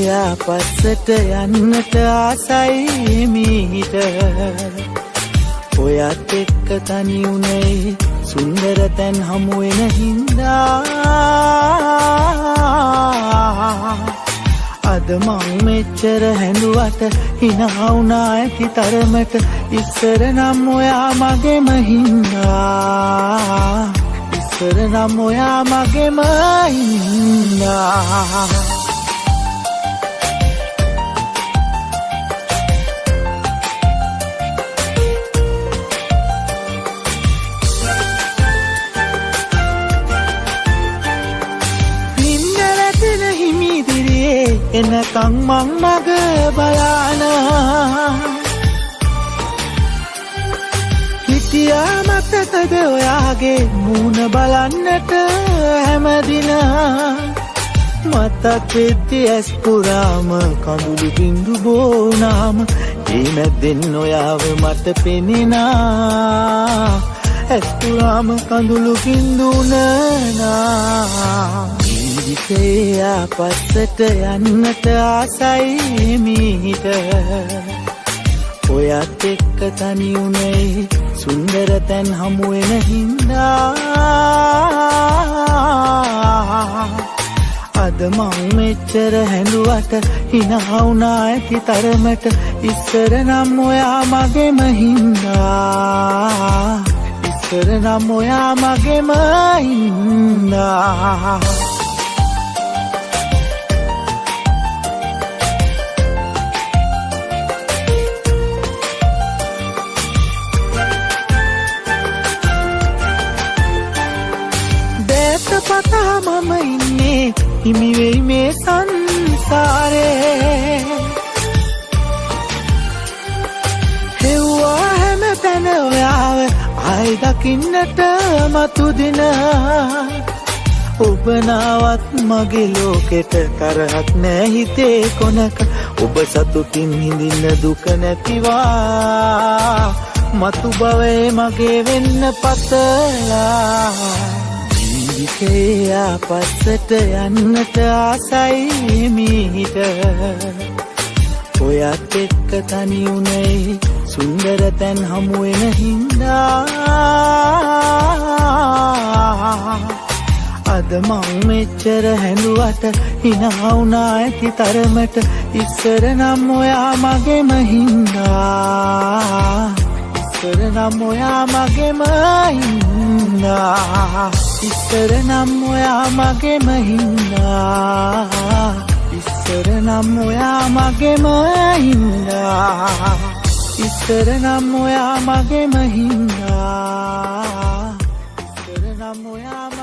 පස්සට යන්නට ආසයි මීට ඔයත් එක්ක තනි උනේ සුන්දර තැන් හමු වෙන හින්දා අද මං මෙච්චර හැඬුවට හිනා වුණා ඇති තරමට ඉස්සර නම් ඔයා මගේම හින්දා ඉස්සර නම් ඔයා මගේම හින්දා එනකං මං මග බලාන හිටියා මතකද ඔයාගේ මූණ බලන්නට හැමදින මතක් වෙද්දි ඇස් පුරාම කඳුළු බින්දු බෝනාම ඒ මැද්දෙන් ඔයාව මට පෙනෙනා ඇස් පුරාම කඳුළු බින්දු නනා ජීවිතේ පස්සට යන්නට ආසයි මීට ඔයත් එක්ක තනි උනේ සුන්දර තැන් හමු වෙන හින්දා අද මං මෙච්චර හැඬුවට හිනා වුණා ඇති තරමට ඉස්සර නම් ඔයා මගේම හින්දා ඉස්සර නම් ඔයා මගේම හින්දා පතා මම ඉන්නේ හිමි වෙයි මේ සංසාරේ හෙව්වා හැම තැන ඔයාව ආයි දකින්නට මතු දින ඔබ නාවත් මගේ ලෝකෙට තරහක් නෑ හිතේ කොනක ඔබ සතුටින් හිඳින්න දුක නැතිවා මතු බවේ මගේ වෙන්න පතලා ජීවිතේ පස්සට යන්නට ආසයි මීට ඔයත් එක්ක තනි උනේ සුන්දර තැන් හමු වෙන හින්දා අද මං මෙච්චර හැඬුවට හිනා වුණා ඇති තරමට ඉස්සර නම් ඔයා මගේම හින්දා ඉස්සර නම් ඔයා මගේම හින්දා ඉස්සර නම් ඔයා මගේම හින්දා ඉස්සර නම් ඔයා මගේම හින්දා ඉස්සර නම් ඔයා මගේම හින්දා ඉස්සර නම් ඔයා